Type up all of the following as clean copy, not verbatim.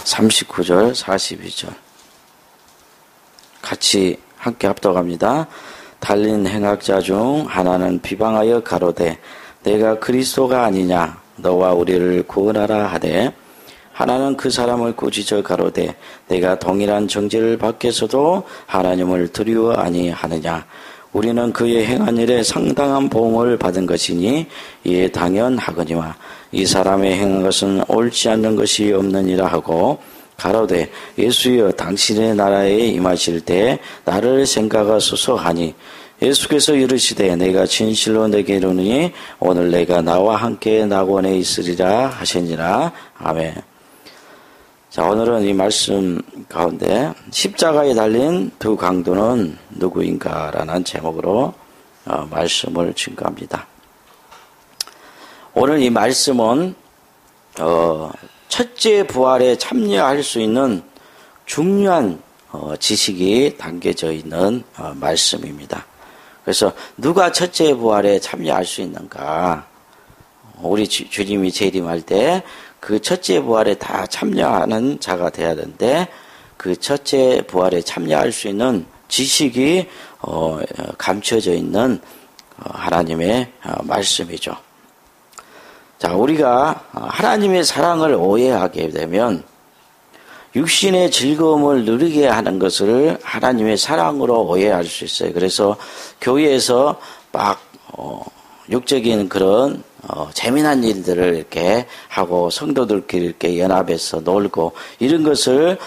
39절, 42절. 같이 함께 합독합니다. 달린 행악자 중 하나는 비방하여 가로되 내가 그리스도가 아니냐 너와 우리를 구원하라 하되 하나는 그 사람을 꾸짖어 가로되 내가 동일한 정죄를 받겠어도 하나님을 두려워 아니하느냐 우리는 그의 행한 일에 상당한 보응을 받은 것이니 이에 당연하거니와 이 사람의 행한 것은 옳지 않는 것이 없느니라 하고 가로되 예수여 당신의 나라에 임하실 때 나를 생각하소서 하니 예수께서 이르시되 내가 진실로 내게 이르노니 오늘 내가 나와 함께 낙원에 있으리라 하시니라. 아멘. 자, 오늘은 이 말씀 가운데 십자가에 달린 두 강도는 누구인가 라는 제목으로 말씀을 증거합니다. 오늘 이 말씀은 첫째 부활에 참여할 수 있는 중요한 지식이 담겨져 있는 말씀입니다. 그래서 누가 첫째 부활에 참여할 수 있는가? 우리 주님이 재림할 때 그 첫째 부활에 다 참여하는 자가 돼야 되는데 그 첫째 부활에 참여할 수 있는 지식이 감춰져 있는 하나님의 말씀이죠. 자, 우리가 하나님의 사랑을 오해하게 되면 육신의 즐거움을 누리게 하는 것을 하나님의 사랑으로 오해할 수 있어요. 그래서 교회에서 막 육적인 그런 재미난 일들을 이렇게 하고 성도들끼리 이렇게 연합해서 놀고 이런 것을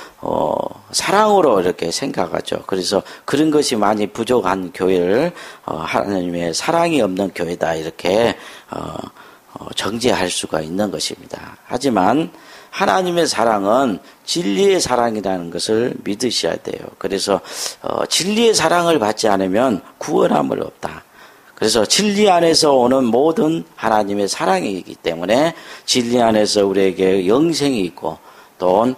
사랑으로 이렇게 생각하죠. 그래서 그런 것이 많이 부족한 교회를 하나님의 사랑이 없는 교회다 이렇게 정죄할 수가 있는 것입니다. 하지만 하나님의 사랑은 진리의 사랑이라는 것을 믿으셔야 돼요. 그래서 진리의 사랑을 받지 않으면 구원함을 없다. 그래서 진리 안에서 오는 모든 하나님의 사랑이기 때문에 진리 안에서 우리에게 영생이 있고 또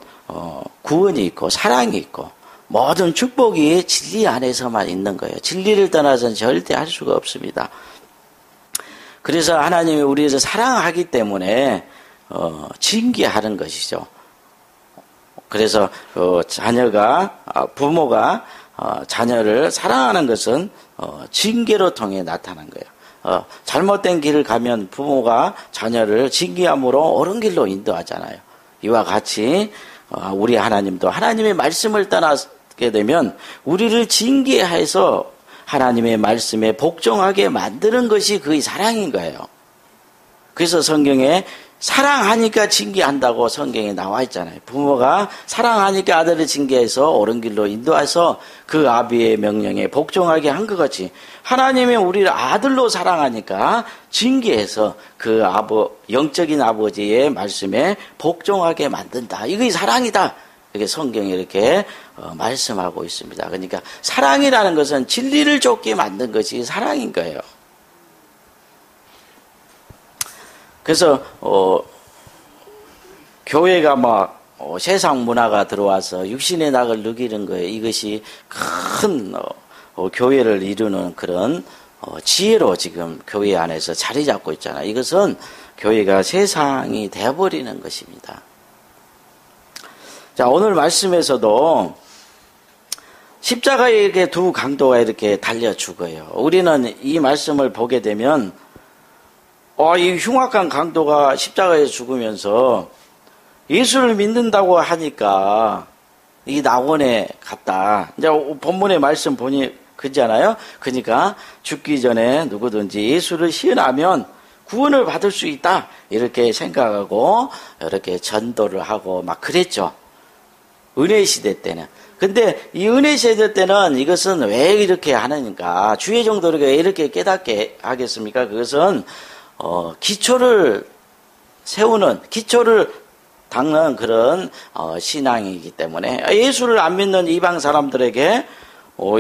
구원이 있고 사랑이 있고 모든 축복이 진리 안에서만 있는 거예요. 진리를 떠나서는 절대 할 수가 없습니다. 그래서 하나님이 우리를 사랑하기 때문에 징계하는 것이죠. 그래서 부모가 자녀를 사랑하는 것은 징계로 통해 나타난 거예요. 잘못된 길을 가면 부모가 자녀를 징계함으로 옳은 길로 인도하잖아요. 이와 같이 우리 하나님도 하나님의 말씀을 떠나게 되면 우리를 징계해서 하나님의 말씀에 복종하게 만드는 것이 그의 사랑인 거예요. 그래서 성경에 사랑하니까 징계한다고 성경에 나와 있잖아요. 부모가 사랑하니까 아들을 징계해서 옳은 길로 인도해서 그 아비의 명령에 복종하게 한 것 같이 하나님이 우리를 아들로 사랑하니까 징계해서 그 영적인 아버지의 말씀에 복종하게 만든다. 이게 사랑이다. 이렇게 성경이 이렇게 말씀하고 있습니다. 그러니까 사랑이라는 것은 진리를 쫓게 만든 것이 사랑인 거예요. 그래서 교회가 막 세상 문화가 들어와서 육신의 낙을 누기는 거예요. 이것이 큰 교회를 이루는 그런 지혜로 지금 교회 안에서 자리 잡고 있잖아요. 이것은 교회가 세상이 되어버리는 것입니다. 자, 오늘 말씀에서도 십자가에 이렇게 두 강도가 이렇게 달려 죽어요. 우리는 이 말씀을 보게 되면 이 흉악한 강도가 십자가에 죽으면서 예수를 믿는다고 하니까 이 낙원에 갔다. 이제 본문의 말씀 보니 그잖아요. 그러니까 죽기 전에 누구든지 예수를 시인하면 구원을 받을 수 있다. 이렇게 생각하고 이렇게 전도를 하고 막 그랬죠. 은혜 시대 때는. 근데 이 은혜 시대 때는 이것은 왜 이렇게 하느니까 주의 정도로 왜 이렇게 깨닫게 하겠습니까? 그것은 기초를 세우는, 기초를 닦는 그런 신앙이기 때문에 예수를 안 믿는 이방 사람들에게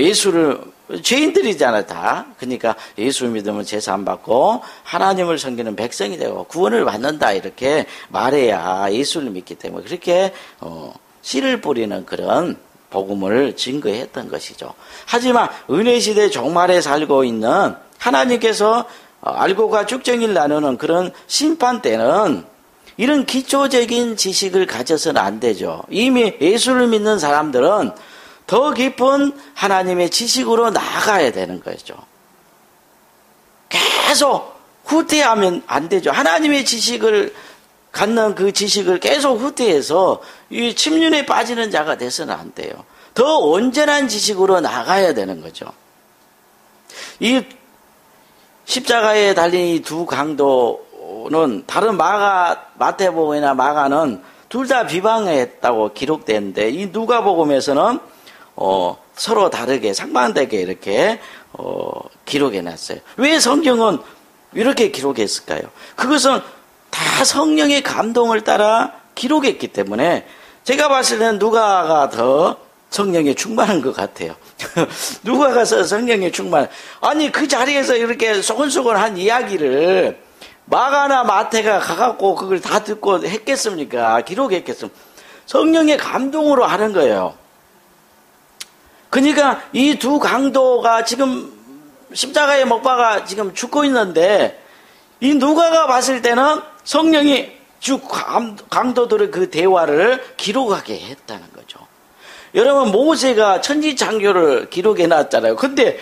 예수를 죄인들이잖아요 다. 그러니까 예수 믿으면 제사 안 받고 하나님을 섬기는 백성이 되고 구원을 받는다 이렇게 말해야 예수를 믿기 때문에 그렇게 씨를 뿌리는 그런 복음을 증거했던 것이죠. 하지만 은혜시대 종말에 살고 있는 하나님께서 알고가 쭉정일 나누는 그런 심판 때는 이런 기초적인 지식을 가져서는 안 되죠. 이미 예수를 믿는 사람들은 더 깊은 하나님의 지식으로 나아가야 되는 거죠. 계속 후퇴하면 안 되죠. 하나님의 지식을 갖는 그 지식을 계속 후퇴해서 이 침륜에 빠지는 자가 돼서는 안 돼요. 더 온전한 지식으로 나가야 되는 거죠. 이 십자가에 달린 이 두 강도는 다른 마태복음이나 마가는 둘 다 비방했다고 기록되는데 이 누가복음에서는 서로 다르게 상반되게 이렇게 기록해놨어요. 왜 성경은 이렇게 기록했을까요? 그것은 다 성령의 감동을 따라 기록했기 때문에 제가 봤을 때는 누가가 더 성령에 충만한 것 같아요. 누가가 성령에 충만. 아니 그 자리에서 이렇게 소곤소곤한 이야기를 마가나 마태가 가갖고 그걸 다 듣고 했겠습니까? 기록했겠습니까? 성령의 감동으로 하는 거예요. 그러니까 이 두 강도가 지금 십자가에 못 박아 지금 죽고 있는데 이 누가가 봤을 때는 성령이 강도들의 그 대화를 기록하게 했다는 거죠. 여러분 모세가 천지창조를 기록해 놨잖아요. 근데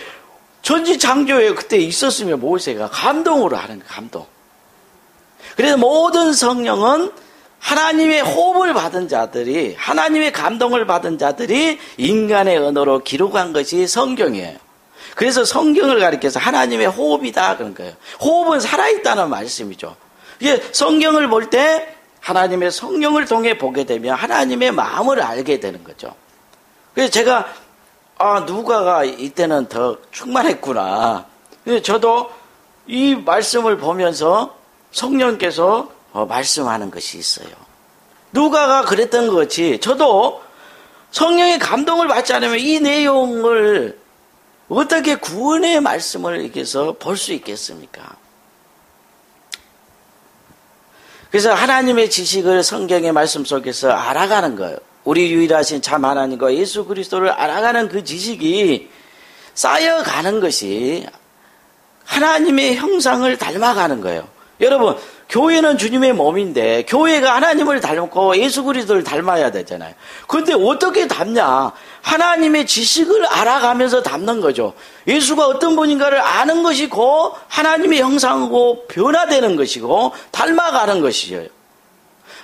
천지창조에 그때 있었으면 모세가 감동으로 하는 거예요. 감동. 그래서 모든 성령은 하나님의 호흡을 받은 자들이, 하나님의 감동을 받은 자들이 인간의 언어로 기록한 것이 성경이에요. 그래서 성경을 가리켜서 하나님의 호흡이다 그런 거예요. 호흡은 살아있다는 말씀이죠. 이게 성경을 볼 때 하나님의 성령을 통해 보게 되면 하나님의 마음을 알게 되는 거죠. 그래서 제가 누가가 이때는 더 충만했구나. 저도 이 말씀을 보면서 성령께서 말씀하는 것이 있어요. 누가가 그랬던 것 같이 저도 성령의 감동을 받지 않으면 이 내용을 어떻게 구원의 말씀을 이렇게서 볼 수 있겠습니까? 그래서 하나님의 지식을 성경의 말씀 속에서 알아가는 거예요. 우리 유일하신 참 하나님과 예수 그리스도를 알아가는 그 지식이 쌓여가는 것이 하나님의 형상을 닮아가는 거예요. 여러분, 교회는 주님의 몸인데 교회가 하나님을 닮고 예수 그리스도를 닮아야 되잖아요. 그런데 어떻게 닮냐? 하나님의 지식을 알아가면서 닮는 거죠. 예수가 어떤 분인가를 아는 것이고 하나님의 형상으로 변화되는 것이고 닮아가는 것이에요.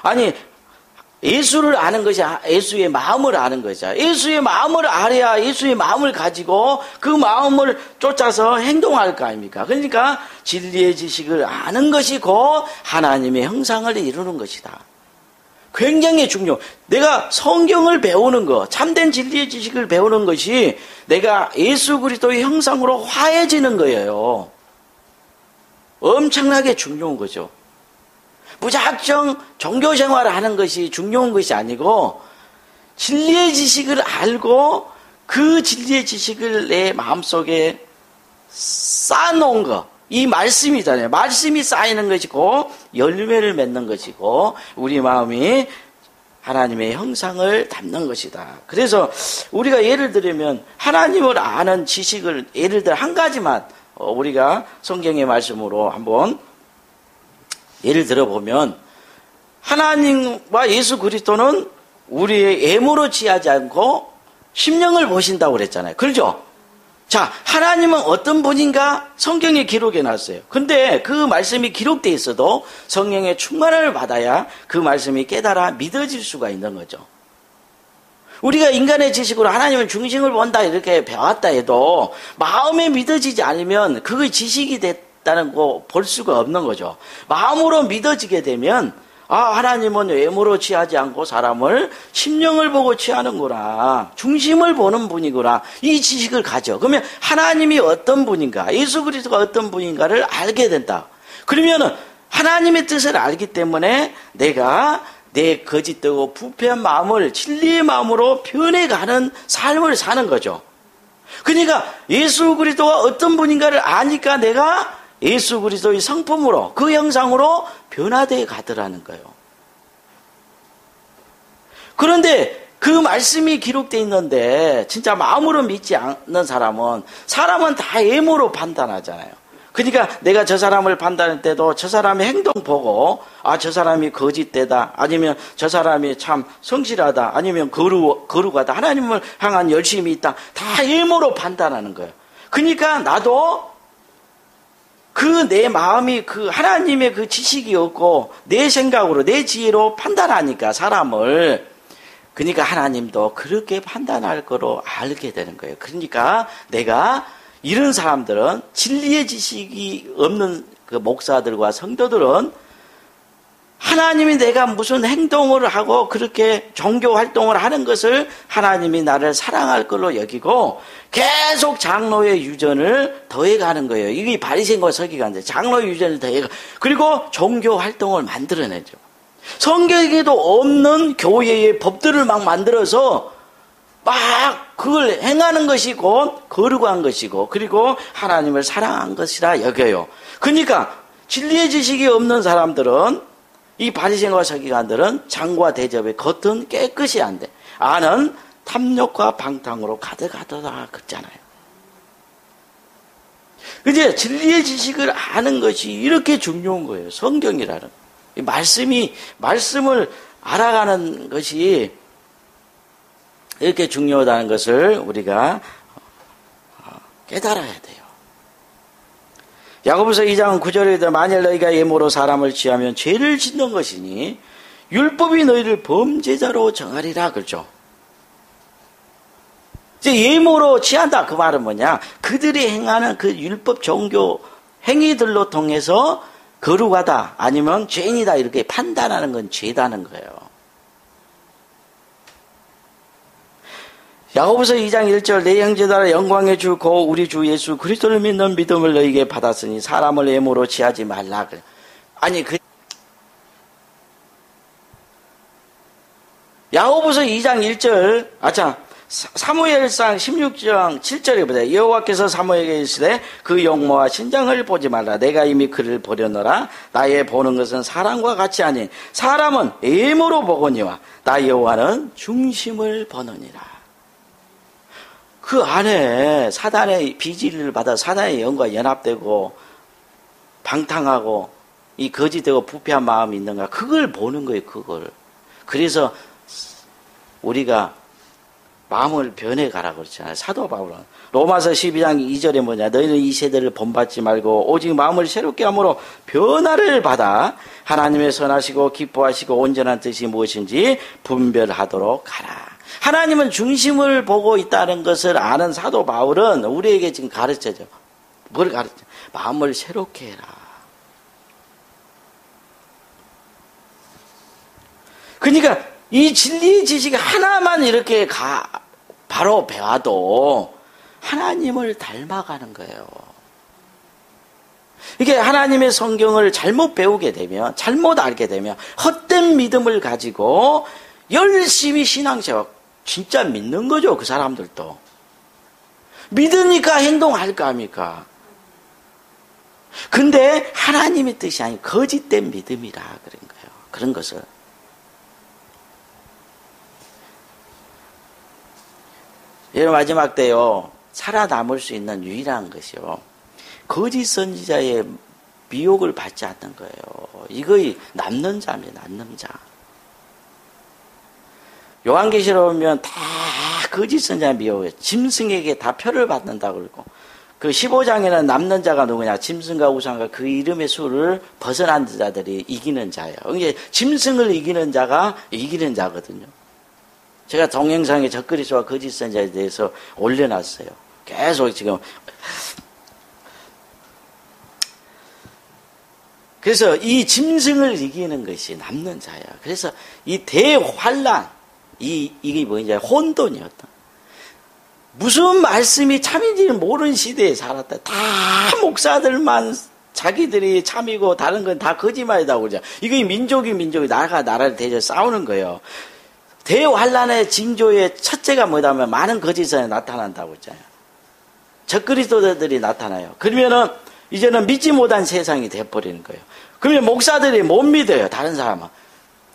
아니 예수를 아는 것이 예수의 마음을 아는 거죠. 예수의 마음을 알아야 예수의 마음을 가지고 그 마음을 쫓아서 행동할 거 아닙니까? 그러니까 진리의 지식을 아는 것이 곧 하나님의 형상을 이루는 것이다. 굉장히 중요. 내가 성경을 배우는 것, 참된 진리의 지식을 배우는 것이 내가 예수 그리스도의 형상으로 화해지는 거예요. 엄청나게 중요한 거죠. 무작정 종교생활을 하는 것이 중요한 것이 아니고 진리의 지식을 알고 그 진리의 지식을 내 마음속에 쌓아놓은 것, 이 말씀이잖아요. 말씀이 쌓이는 것이고 열매를 맺는 것이고 우리 마음이 하나님의 형상을 담는 것이다. 그래서 우리가 예를 들면 하나님을 아는 지식을 예를 들어 한 가지만 우리가 성경의 말씀으로 한번 예를 들어보면 하나님과 예수 그리스도는 우리의 예물로 취하지 않고 심령을 보신다고 그랬잖아요. 그렇죠? 자, 하나님은 어떤 분인가 성경에 기록해 놨어요. 근데 그 말씀이 기록되어 있어도 성령의 충만을 받아야 그 말씀이 깨달아 믿어질 수가 있는 거죠. 우리가 인간의 지식으로 하나님은 중심을 본다 이렇게 배웠다 해도 마음에 믿어지지 않으면 그게 지식이 됐다는 거 볼 수가 없는 거죠. 마음으로 믿어지게 되면 하나님은 외모로 취하지 않고 사람을 심령을 보고 취하는구나. 중심을 보는 분이구나. 이 지식을 가져. 그러면 하나님이 어떤 분인가, 예수 그리스도가 어떤 분인가를 알게 된다. 그러면은 하나님의 뜻을 알기 때문에 내가 내 거짓되고 부패한 마음을 진리의 마음으로 변해가는 삶을 사는 거죠. 그러니까 예수 그리스도가 어떤 분인가를 아니까 내가 예수 그리스도의 성품으로 그 형상으로 변화되어 가더라는 거예요. 그런데 그 말씀이 기록되어 있는데 진짜 마음으로 믿지 않는 사람은 다 예모로 판단하잖아요. 그러니까 내가 저 사람을 판단할 때도 저 사람의 행동 보고 아, 저 사람이 거짓되다, 아니면 저 사람이 참 성실하다, 아니면 거룩하다, 하나님을 향한 열심이 있다, 다 일모로 판단하는 거예요. 그러니까 나도 그 내 마음이 그 하나님의 그 지식이 없고 내 생각으로 내 지혜로 판단하니까 사람을, 그러니까 하나님도 그렇게 판단할 거로 알게 되는 거예요. 그러니까 내가 이런 사람들은, 진리의 지식이 없는 그 목사들과 성도들은 하나님이 내가 무슨 행동을 하고 그렇게 종교 활동을 하는 것을 하나님이 나를 사랑할 걸로 여기고 계속 장로의 유전을 더해가는 거예요. 이게 바리새인과 서기관인데 장로의 유전을 더해가, 그리고 종교 활동을 만들어내죠. 성경에도 없는 교회의 법들을 막 만들어서 막 그걸 행하는 것이 곧 거룩한 것이고, 그리고 하나님을 사랑한 것이라 여겨요. 그러니까 진리의 지식이 없는 사람들은, 이 바리새인과 서기관들은 장과 대접의 겉은 깨끗이 안 돼, 안은 탐욕과 방탕으로 가득하다 그랬잖아요. 이제 진리의 지식을 아는 것이 이렇게 중요한 거예요. 성경이라는 이 말씀을 알아가는 것이 이렇게 중요하다는 것을 우리가 깨달아야 돼요. 야고보서 2장 9절에 만일 너희가 예모로 사람을 취하면 죄를 짓는 것이니 율법이 너희를 범죄자로 정하리라 그러죠. 이제 예모로 취한다 그 말은 뭐냐, 그들이 행하는 그 율법 종교 행위들로 통해서 거룩하다 아니면 죄인이다 이렇게 판단하는 건 죄다는 거예요. 야고보서 2장 1절 내 형제들아 영광의 주 고 우리 주 예수 그리스도를 믿는 믿음을 너희에게 받았으니 사람을 예모로 취하지 말라. 아니 야고보서 2장 1절 사무엘상 16장 7절에 보자. 여호와께서 사무엘에게 이르시되 그 용모와 신장을 보지 말라. 내가 이미 그를 버려놓으라. 나의 보는 것은 사람과 같이 아닌 사람은 예모로 보거니와 나 여호와는 중심을 보느니라. 그 안에 사단의 비질을 받아 사단의 영과 연합되고 방탕하고 이 거짓되고 부패한 마음이 있는가, 그걸 보는 거예요. 그걸. 그래서 우리가 마음을 변해가라 그렇잖아요. 사도 바울은 로마서 12장 2절에 뭐냐, 너희는 이 세대를 본받지 말고 오직 마음을 새롭게 함으로 변화를 받아 하나님의 선하시고 기뻐하시고 온전한 뜻이 무엇인지 분별하도록 하라. 하나님은 중심을 보고 있다는 것을 아는 사도 바울은 우리에게 지금 가르쳐줘. 뭘 가르쳐? 마음을 새롭게 해라. 그러니까 이 진리의 지식 하나만 이렇게 바로 배워도 하나님을 닮아가는 거예요. 이게 하나님의 성경을 잘못 배우게 되면, 잘못 알게 되면 헛된 믿음을 가지고 열심히 신앙생활, 진짜 믿는 거죠. 그 사람들도 믿으니까 행동할까 합니까? 근데 하나님의 뜻이 아닌 거짓된 믿음이라 그런 거예요. 그런 것을 여러분, 마지막 때요 살아남을 수 있는 유일한 것이요 거짓 선지자의 미혹을 받지 않는 거예요. 이거의 남는 자입니다. 남는 자. 요한계시록 보면 다 거짓 선지자 미혹이에요. 짐승에게 다 표를 받는다고 그러고, 그 15장에는 남는 자가 누구냐, 짐승과 우상과 그 이름의 수를 벗어난 자들이 이기는 자예요. 이게 짐승을 이기는 자가 이기는 자거든요. 제가 동영상에 적그리스도와 거짓 선지자에 대해서 올려놨어요. 계속 지금. 그래서 이 짐승을 이기는 것이 남는 자예요. 그래서 이 대환란, 이게 뭐냐, 혼돈이었다. 무슨 말씀이 참인지는 모르는 시대에 살았다. 다 목사들만 자기들이 참이고 다른 건 다 거짓말이다 그러죠. 이게 민족이 나라가 나라를 대져 싸우는 거예요. 대환란의 징조의 첫째가 뭐냐면 많은 거짓선이 나타난다고 했잖아요. 적그리스도들이 나타나요. 그러면은 이제는 믿지 못한 세상이 돼버리는 거예요. 그러면 목사들이 못 믿어요. 다른 사람은.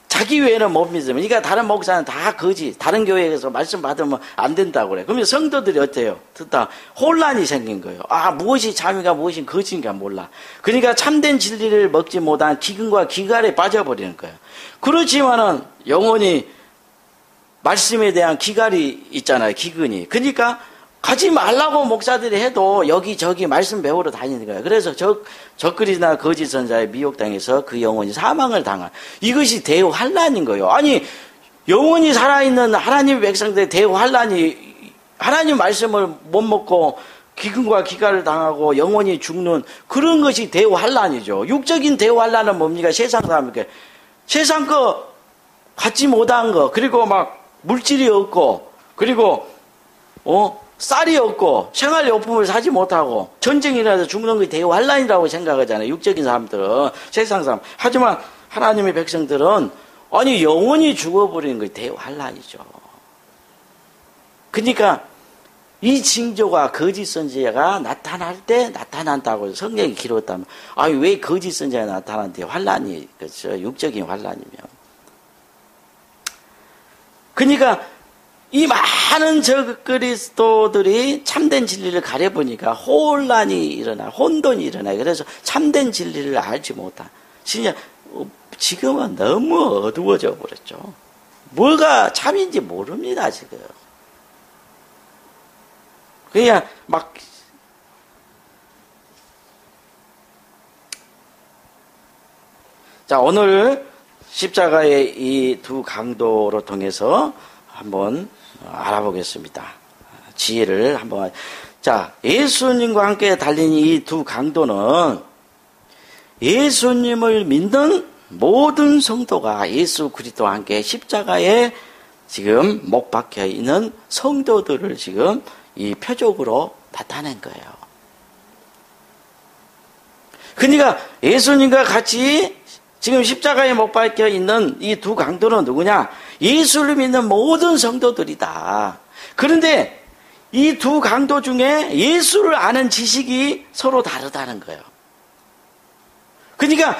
자기 외에는 못 믿으면, 그러니까 다른 목사는 다 거짓, 다른 교회에서 말씀 받으면 안 된다고 그래. 그러면 성도들이 어때요? 듣다 혼란이 생긴 거예요. 아, 무엇이 참이가 무엇이 거짓인가 몰라. 그러니까 참된 진리를 먹지 못한 기근과 기갈에 빠져버리는 거예요. 그렇지만은 영원히 말씀에 대한 기갈이 있잖아요. 기근이. 그러니까 가지 말라고 목사들이 해도 여기저기 말씀 배우러 다니는 거예요. 그래서 적그리나 거짓 선자에 미혹당해서 그 영혼이 사망을 당한, 이것이 대환란인 거예요. 아니, 영원히 살아있는 하나님의 백성들의 대환란이, 하나님 말씀을 못 먹고 기근과 기갈을 당하고 영원히 죽는 그런 것이 대환란이죠. 육적인 대환란은 뭡니까? 세상 사람에게 세상 거 갖지 못한 거, 그리고 막 물질이 없고, 그리고 쌀이 없고 생활용품을 사지 못하고 전쟁이 일어나서 죽는 게 대환란이라고 생각하잖아요. 육적인 사람들은, 세상 사람. 하지만 하나님의 백성들은 아니 영원히 죽어버리는 게 대환란이죠. 그러니까 이 징조가 거짓 선지자가 나타날 때 나타난다고 성경이 기록했다면, 아니 왜 거짓 선지자가 나타나는데 환란이, 그렇죠? 육적인 환란이면. 그러니까 이 많은 적그리스도들이 참된 진리를 가려보니까 혼란이 일어나, 혼돈이 일어나. 그래서 참된 진리를 알지 못한. 진짜 지금은 너무 어두워져 버렸죠. 뭐가 참인지 모릅니다, 지금. 그냥 막 자, 오늘 십자가의 이 두 강도로 통해서 한번 알아보겠습니다. 지혜를 한번. 자, 예수님과 함께 달린 이 두 강도는 예수님을 믿는 모든 성도가 예수 그리스도와 함께 십자가에 지금 못 박혀 있는 성도들을 지금 이 표적으로 나타낸 거예요. 그러니까 예수님과 같이 지금 십자가에 못 박혀 있는 이 두 강도는 누구냐? 예수를 믿는 모든 성도들이다. 그런데 이 두 강도 중에 예수를 아는 지식이 서로 다르다는 거예요. 그러니까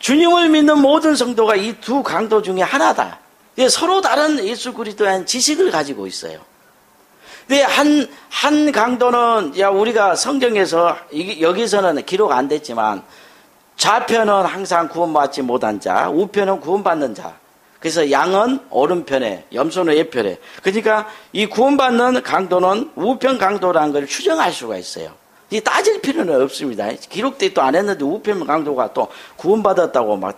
주님을 믿는 모든 성도가 이 두 강도 중에 하나다. 서로 다른 예수 그리스도에 대한 지식을 가지고 있어요. 근데 한 강도는, 우리가 성경에서 여기서는 기록 안 됐지만 좌편은 항상 구원받지 못한 자, 우편은 구원받는 자. 그래서 양은 오른편에, 염소는 왼편에. 그러니까 이 구원받는 강도는 우편 강도라는 걸 추정할 수가 있어요. 이 따질 필요는 없습니다. 기록되지도 안 했는데 우편 강도가 또 구원받았다고 막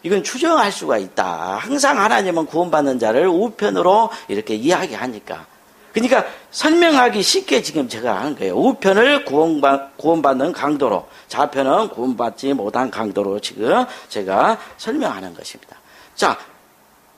이건 추정할 수가 있다. 항상 하나님은 구원받는 자를 우편으로 이렇게 이야기하니까. 그러니까 설명하기 쉽게 지금 제가 하는 거예요. 우편을 구원받는 강도로, 좌편은 구원받지 못한 강도로 지금 제가 설명하는 것입니다. 자,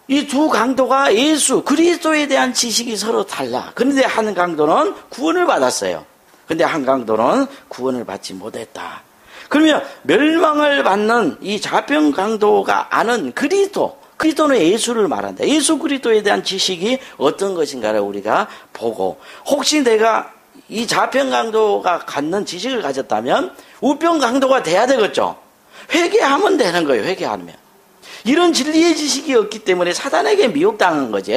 이 두 강도가 예수 그리스도에 대한 지식이 서로 달라. 그런데 한 강도는 구원을 받았어요. 그런데 한 강도는 구원을 받지 못했다. 그러면 멸망을 받는 이 좌편 강도가 아는 그리스도는 예수를 말한다. 예수 그리스도에 대한 지식이 어떤 것인가를 우리가 보고, 혹시 내가 이 좌편 강도가 갖는 지식을 가졌다면 우편 강도가 돼야 되겠죠. 회개하면 되는 거예요. 회개하면. 이런 진리의 지식이 없기 때문에 사단에게 미혹당한 거지.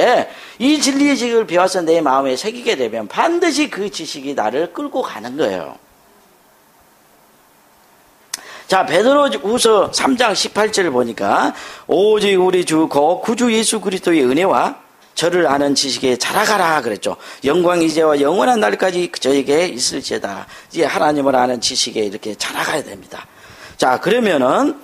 이 진리의 지식을 배워서 내 마음에 새기게 되면 반드시 그 지식이 나를 끌고 가는 거예요. 자, 베드로후서 3장 18절을 보니까 오직 우리 주 곧 구주 예수 그리스도의 은혜와 저를 아는 지식에 자라가라 그랬죠. 영광 이제와 영원한 날까지 저에게 있을지어다. 이제 하나님을 아는 지식에 이렇게 자라가야 됩니다. 자, 그러면은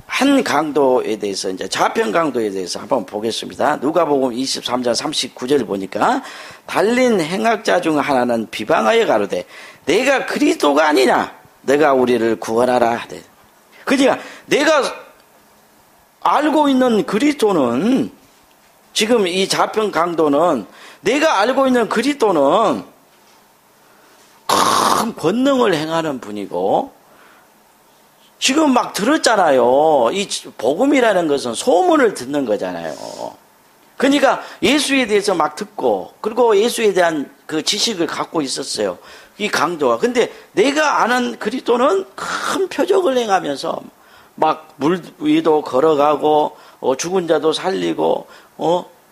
한 강도에 대해서, 이제 좌편 강도에 대해서 한번 보겠습니다. 누가복음 23장 39절을 보니까 달린 행악자 중 하나는 비방하여 가로되 내가 그리스도가 아니냐, 내가 우리를 구원하라 하되. 그러니까 내가 알고 있는 그리스도는, 지금 이 좌편 강도는 내가 알고 있는 그리스도는 큰 권능을 행하는 분이고, 지금 막 들었잖아요. 이 복음이라는 것은 소문을 듣는 거잖아요. 그러니까 예수에 대해서 막 듣고, 그리고 예수에 대한 그 지식을 갖고 있었어요. 이 강도가. 근데 내가 아는 그리스도는 큰 표적을 행하면서 막 물 위도 걸어가고 죽은 자도 살리고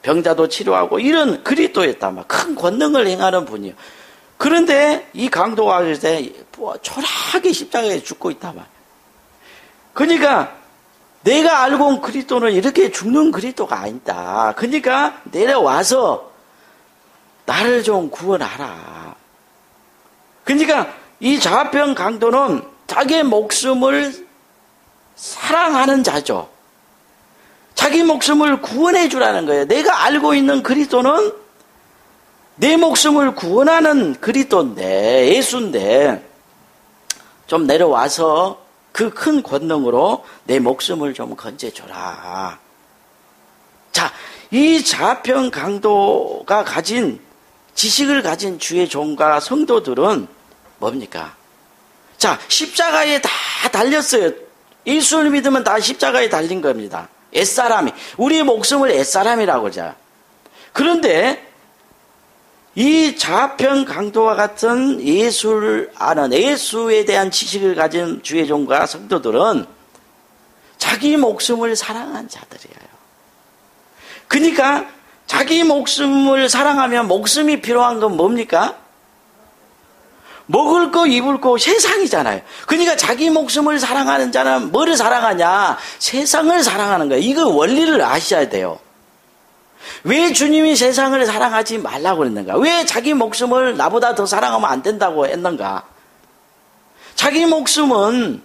병자도 치료하고 이런 그리스도였다. 막 큰 권능을 행하는 분이요. 그런데 이 강도가 그때 초라하게 십자가에 죽고 있다 말. 그러니까 내가 알고 온 그리스도는 이렇게 죽는 그리스도가 아니다. 그러니까 내려와서 나를 좀 구원하라. 그러니까 이 자화평 강도는 자기의 목숨을 사랑하는 자죠. 자기 목숨을 구원해 주라는 거예요. 내가 알고 있는 그리스도는 내 목숨을 구원하는 그리스도인데, 예수인데 좀 내려와서 그 큰 권능으로 내 목숨을 좀 건져줘라. 자, 이 자평 강도가 가진 지식을 가진 주의 종과 성도들은 뭡니까? 자, 십자가에 다 달렸어요. 예수를 믿으면 다 십자가에 달린 겁니다. 옛사람이, 우리의 목숨을 옛사람이라고 하죠. 그런데 이 자평 강도와 같은 예수를 아는, 예수에 대한 지식을 가진 주의 종과 성도들은 자기 목숨을 사랑한 자들이에요. 그러니까 자기 목숨을 사랑하면 목숨이 필요한 건 뭡니까? 먹을 거 입을 거 세상이잖아요. 그러니까 자기 목숨을 사랑하는 자는 뭐를 사랑하냐? 세상을 사랑하는 거예요. 이거 원리를 아셔야 돼요. 왜 주님이 세상을 사랑하지 말라고 그랬는가? 왜 자기 목숨을 나보다 더 사랑하면 안 된다고 했는가? 자기 목숨은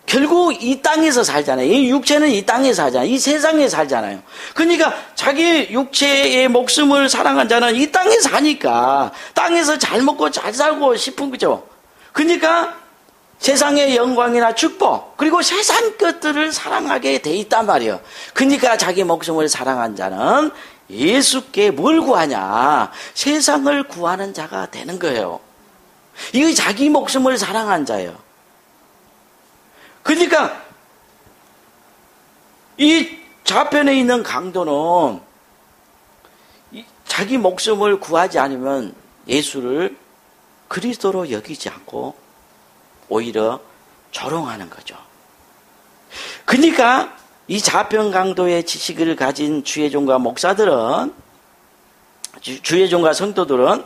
결국 이 땅에서 살잖아요. 이 육체는 이 땅에서 살잖아요. 이 세상에 살잖아요. 그러니까 자기 육체의 목숨을 사랑한 자는 이 땅에 사니까 땅에서 잘 먹고 잘 살고 싶은 거죠. 그러니까 세상의 영광이나 축복 그리고 세상 것들을 사랑하게 돼 있단 말이에요. 그러니까 자기 목숨을 사랑한 자는 예수께 뭘 구하냐? 세상을 구하는 자가 되는 거예요. 이게 자기 목숨을 사랑한 자예요. 그러니까 이 좌편에 있는 강도는 자기 목숨을 구하지 않으면 예수를 그리스도로 여기지 않고 오히려 조롱하는 거죠. 그러니까 이 좌편 강도의 지식을 가진 주의 종과 목사들은, 주의 종과 성도들은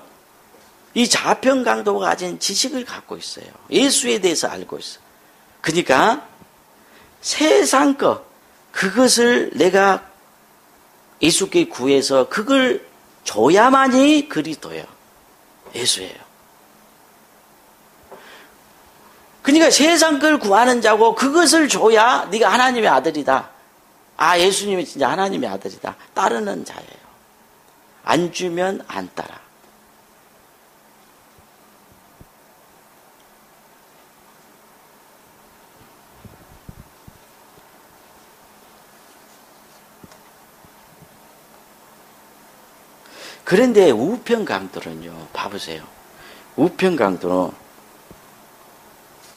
이 좌편 강도가 가진 지식을 갖고 있어요. 예수에 대해서 알고 있어요. 그러니까 세상 것, 그것을 내가 예수께 구해서 그걸 줘야만이 그리스도예요. 예수예요. 그러니까 세상 걸 구하는 자고 그것을 줘야 네가 하나님의 아들이다. 아, 예수님이 진짜 하나님의 아들이다. 따르는 자예요. 안 주면 안 따라. 그런데 우편 강도는요, 봐보세요. 우편 강도는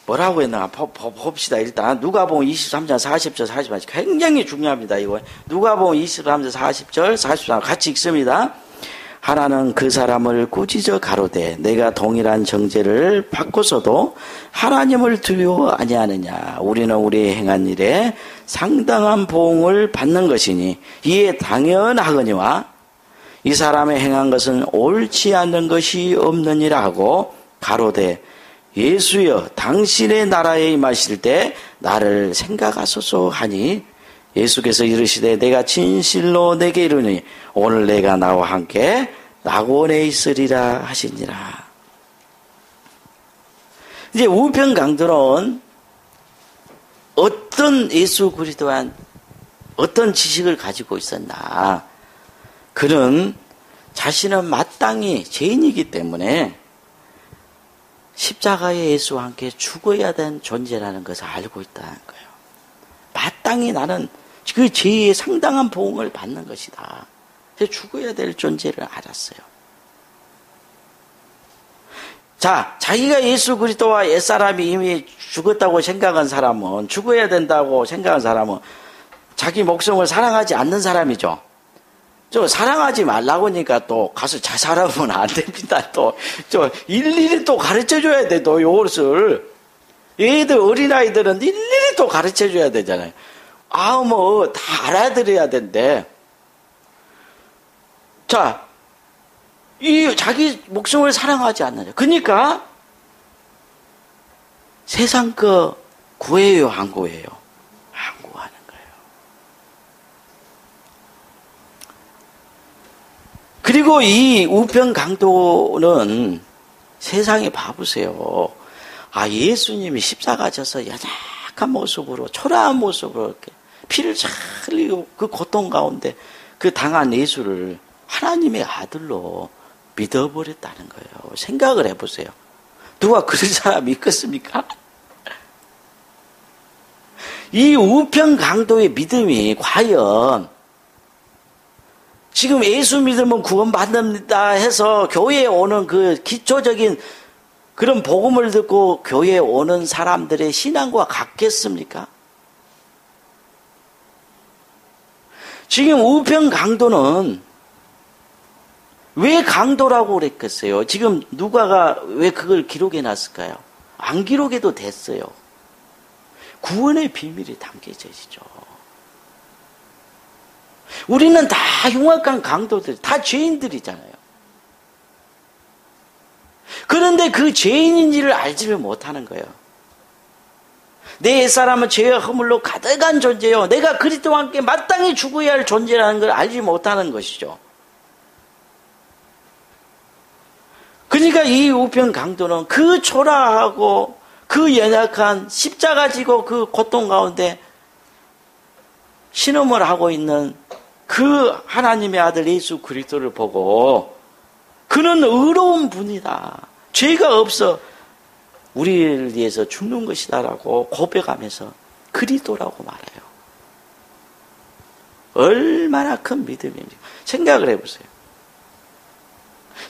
뭐라고 했나 봅시다. 일단 누가복음 23장 40절 41절 굉장히 중요합니다. 이거 누가복음 23장 40절 44절 같이 읽습니다. 하나는 그 사람을 꾸짖어 가로되 내가 동일한 정죄를 받고서도 하나님을 두려워 아니하느냐. 우리는 우리의 행한 일에 상당한 보응을 받는 것이니 이에 당연하거니와 이 사람의 행한 것은 옳지 않는 것이 없느니라 하고 가로되 예수여 당신의 나라에 임하실 때 나를 생각하소서 하니 예수께서 이르시되 내가 진실로 내게 이르니 오늘 내가 나와 함께 낙원에 있으리라 하시니라. 이제 우편 강도는 어떤 예수 그리스도한 어떤 지식을 가지고 있었나? 그는 자신은 마땅히 죄인이기 때문에 십자가의 예수와 함께 죽어야 되는 존재라는 것을 알고 있다는 거예요. 마땅히 나는 그 죄의 상당한 보응을 받는 것이다. 죽어야 될 존재를 알았어요. 자, 자기가 예수 그리스도와 옛사람이 이미 죽었다고 생각한 사람은, 죽어야 된다고 생각한 사람은 자기 목숨을 사랑하지 않는 사람이죠. 사랑하지 말라고 하니까 또 가서 자살하면 안 됩니다. 일일이 또 가르쳐 줘야 돼, 또 요것을. 얘들 어린아이들은 일일이 또 가르쳐 줘야 되잖아요. 뭐 다 알아들어야 된대. 자, 이 자기 목숨을 사랑하지 않느냐. 그러니까 세상 거 구해요, 안 구해요? 안 구하는 거예요. 그리고 이 우편 강도는 세상에 봐보세요. 예수님이 십자가 져서 연약한 모습으로, 초라한 모습으로 이렇게 피를 잘 흘리고 그 고통 가운데 그 당한 예수를 하나님의 아들로 믿어버렸다는 거예요. 생각을 해보세요. 누가 그런 사람 믿겠습니까? 이 우편 강도의 믿음이 과연 지금 예수 믿으면 구원받는다 해서 교회에 오는 그 기초적인 그런 복음을 듣고 교회에 오는 사람들의 신앙과 같겠습니까? 지금 우편 강도는 왜 강도라고 그랬겠어요? 지금 누가가 왜 그걸 기록해 놨을까요? 안 기록해도 됐어요. 구원의 비밀이 담겨져 있죠. 우리는 다 흉악한 강도들, 다 죄인들이잖아요. 그런데 그 죄인인지를 알지를 못하는 거예요. 내 옛사람은 죄와 허물로 가득한 존재요. 내가 그리스도와 함께 마땅히 죽어야 할 존재라는 걸 알지 못하는 것이죠. 그러니까 이 우편 강도는 그 초라하고 그 연약한 십자가 지고 그 고통 가운데 신음을 하고 있는 그 하나님의 아들 예수 그리스도를 보고 그는 의로운 분이다. 죄가 없어 우리를 위해서 죽는 것이다라고 고백하면서 그리스도라고 말해요. 얼마나 큰 믿음인지 생각을 해보세요.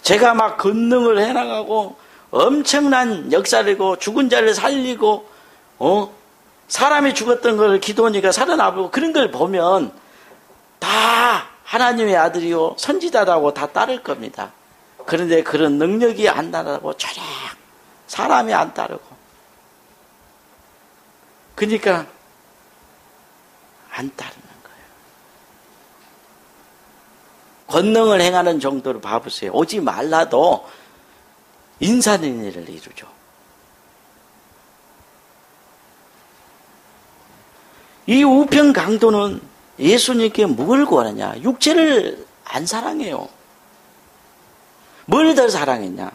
제가 막 권능을 해나가고 엄청난 역사이고 죽은 자를 살리고 사람이 죽었던 걸 기도하니까 살아나고 그런 걸 보면 다 하나님의 아들이요 선지자라고 다 따를 겁니다. 그런데 그런 능력이 안 나라고 저녁 사람이 안 따르고 그러니까 안 따르는 거예요. 권능을 행하는 정도로 봐보세요. 오지 말라도 인사는 일을 이루죠. 이 우편 강도는 예수님께 뭘 구하느냐? 육체를 안 사랑해요. 뭘 더 사랑했냐?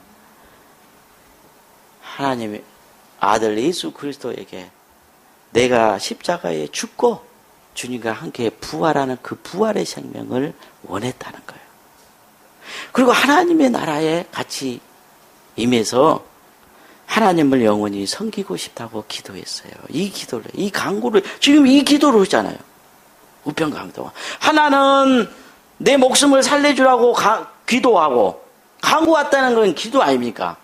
하나님의 아들 예수 그리스도에게 내가 십자가에 죽고 주님과 함께 부활하는 그 부활의 생명을 원했다는 거예요. 그리고 하나님의 나라에 같이 임해서 하나님을 영원히 섬기고 싶다고 기도했어요. 이 기도를, 이 간구를, 지금 이 기도를 하잖아요. 우편 강도가. 하나는 내 목숨을 살려주라고 기도하고, 간구 왔다는 건 기도 아닙니까?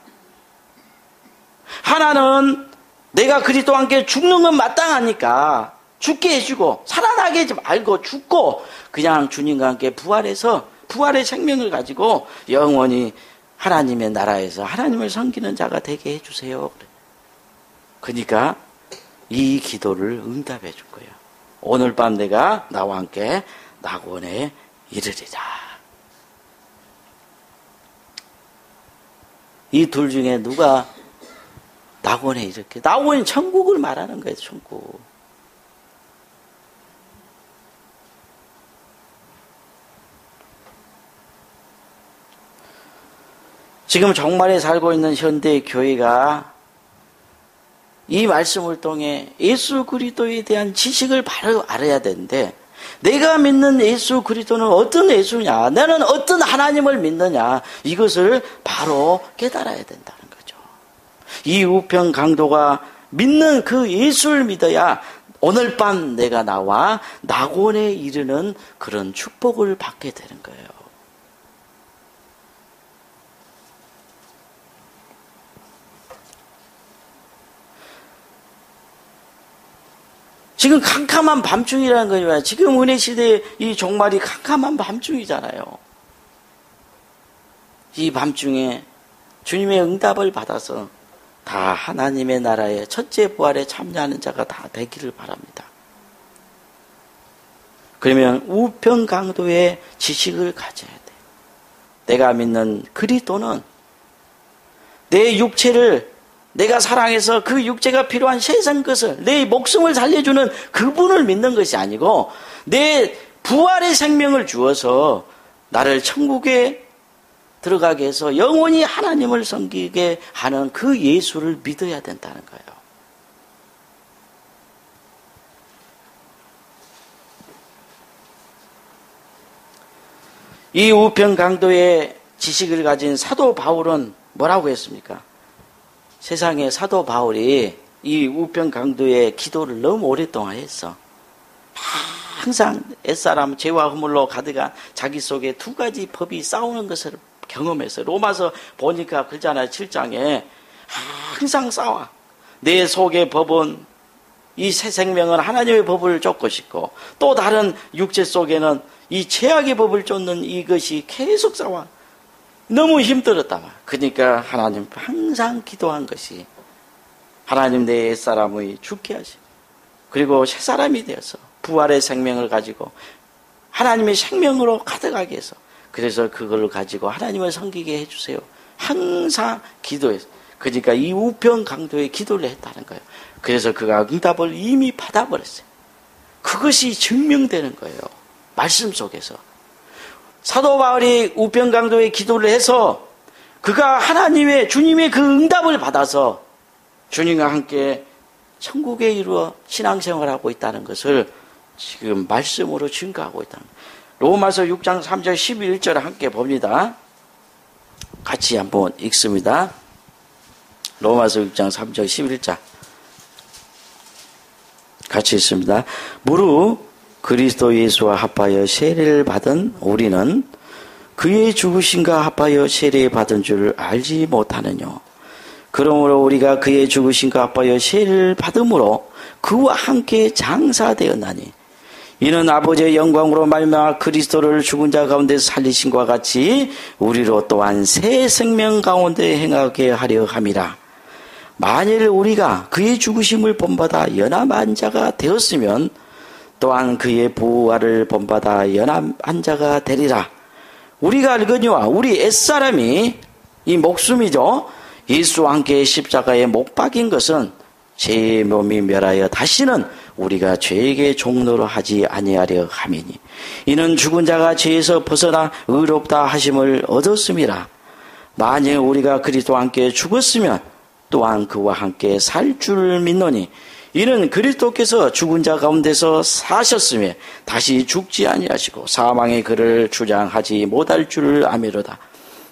하나는 내가 그리스도와 함께 죽는 건 마땅하니까 죽게 해주고, 살아나게 하지 말고 죽고, 그냥 주님과 함께 부활해서 부활의 생명을 가지고 영원히 하나님의 나라에서 하나님을 섬기는 자가 되게 해주세요. 그러니까 이 기도를 응답해 준 거예요. 오늘 밤 내가 나와 함께 낙원에 이르리라. 이 둘 중에 누가 낙원에 이렇게, 낙원이 천국을 말하는 거예요. 천국. 지금 정말에 살고 있는 현대 교회가 이 말씀을 통해 예수 그리스도에 대한 지식을 바로 알아야 되는데, 내가 믿는 예수 그리스도는 어떤 예수냐, 나는 어떤 하나님을 믿느냐, 이것을 바로 깨달아야 된다는 거죠. 이 우편 강도가 믿는 그 예수를 믿어야 오늘 밤 내가 나와 낙원에 이르는 그런 축복을 받게 되는 거예요. 지금 캄캄한 밤중이라는 거냐. 지금 은혜 시대의 이 종말이 캄캄한 밤중이잖아요. 이 밤중에 주님의 응답을 받아서 다 하나님의 나라의 첫째 부활에 참여하는 자가 다 되기를 바랍니다. 그러면 우편강도의 지식을 가져야 돼. 내가 믿는 그리스도는 내 육체를 내가 사랑해서 그 육체가 필요한 세상 것을, 내 목숨을 살려주는 그분을 믿는 것이 아니고 내 부활의 생명을 주어서 나를 천국에 들어가게 해서 영원히 하나님을 섬기게 하는 그 예수를 믿어야 된다는 거예요. 이 우편강도의 지식을 가진 사도 바울은 뭐라고 했습니까? 세상에 사도 바울이 이 우편강도의 기도를 너무 오랫동안 했어. 항상 옛사람 죄와 허물로 가득한 자기 속에 두 가지 법이 싸우는 것을 경험해서 로마서 보니까 그러잖아요. 7장에 항상 싸워. 내 속의 법은 이 새 생명은 하나님의 법을 쫓고 싶고 또 다른 육체 속에는 이 죄악의 법을 쫓는 이것이 계속 싸워. 너무 힘들었다 말. 그러니까 하나님 항상 기도한 것이 하나님 내 옛사람의 죽게 하시고 그리고 새 사람이 되어서 부활의 생명을 가지고 하나님의 생명으로 가득하게 해서 그래서 그걸 가지고 하나님을 섬기게 해주세요. 항상 기도했어. 그러니까 이 우편강도에 기도를 했다는 거예요. 그래서 그가 응답을 이미 받아버렸어요. 그것이 증명되는 거예요. 말씀 속에서. 사도 바울이 우편강도에 기도를 해서 그가 하나님의 주님의 그 응답을 받아서 주님과 함께 천국에 이루어 신앙생활하고 있다는 것을 지금 말씀으로 증거하고 있다는 거예요. 로마서 6장 3절 11절을 함께 봅니다. 같이 한번 읽습니다. 로마서 6장 3절 11절 같이 읽습니다. 무릇 그리스도 예수와 합하여 세례를 받은 우리는 그의 죽으심과 합하여 세례 받은 줄 알지 못하느뇨. 그러므로 우리가 그의 죽으심과 합하여 세례를 받음으로 그와 함께 장사되었나니 이는 아버지의 영광으로 말미암아 그리스도를 죽은 자 가운데 살리신과 같이 우리로 또한 새 생명 가운데 행하게 하려 함이라. 만일 우리가 그의 죽으심을 본받아 연합한 자가 되었으면 또한 그의 부활을 본받아 연합한 자가 되리라. 우리가 알거니와 우리 옛사람이 이 목숨이죠. 예수와 함께 십자가에 못 박인 것은 제 몸이 멸하여 다시는 우리가 죄에게 종노로 하지 아니하려 함이니 이는 죽은 자가 죄에서 벗어나 의롭다 하심을 얻었음이라. 만일 우리가 그리스도와 함께 죽었으면 또한 그와 함께 살 줄 믿노니 이는 그리스도께서 죽은 자 가운데서 사셨으며 다시 죽지 아니하시고 사망의 그를 주장하지 못할 줄 아미로다.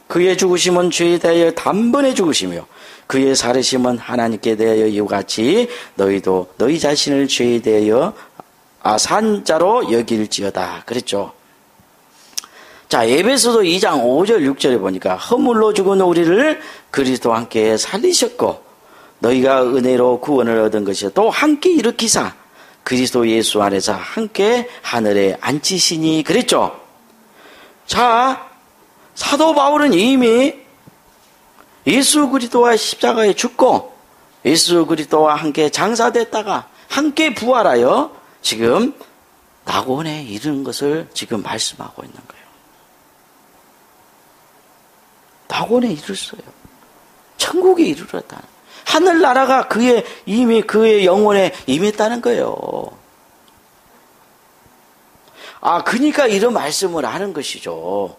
그의 죽으심은 죄에 대하여 단번에 죽으시며 그의 살으심은 하나님께 대하여 이와 같이 너희도 너희 자신을 죄에 대하여 산자로 여길지어다. 그랬죠. 자, 에베소서 2장 5절 6절에 보니까 허물로 죽은 우리를 그리스도와 함께 살리셨고 너희가 은혜로 구원을 얻은 것이 또 함께 일으키사 그리스도 예수 안에서 함께 하늘에 앉히시니 그랬죠. 자, 사도 바울은 이미 예수 그리스도와 십자가에 죽고 예수 그리스도와 함께 장사됐다가 함께 부활하여 지금 낙원에 이르는 것을 지금 말씀하고 있는 거예요. 낙원에 이르렀어요. 천국에 이르렀다. 하늘나라가 이미 그의 영혼에 임했다는 거예요. 그러니까 이런 말씀을 하는 것이죠.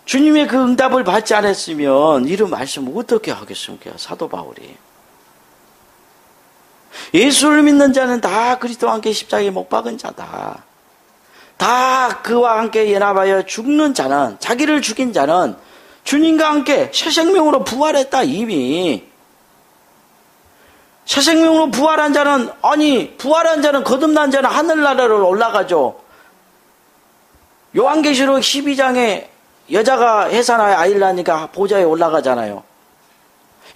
주님의 그 응답을 받지 않았으면 이런 말씀을 어떻게 하겠습니까? 사도 바울이. 예수를 믿는 자는 다 그리스도와 함께 십자가에 못 박은 자다. 다 그와 함께 연합하여 죽는 자는, 자기를 죽인 자는 주님과 함께 새 생명으로 부활했다 이미. 새 생명으로 부활한 자는, 부활한 자는, 거듭난 자는 하늘나라로 올라가죠. 요한계시록 12장에 여자가 해산하여 아이를 낳으니까 보좌에 올라가잖아요.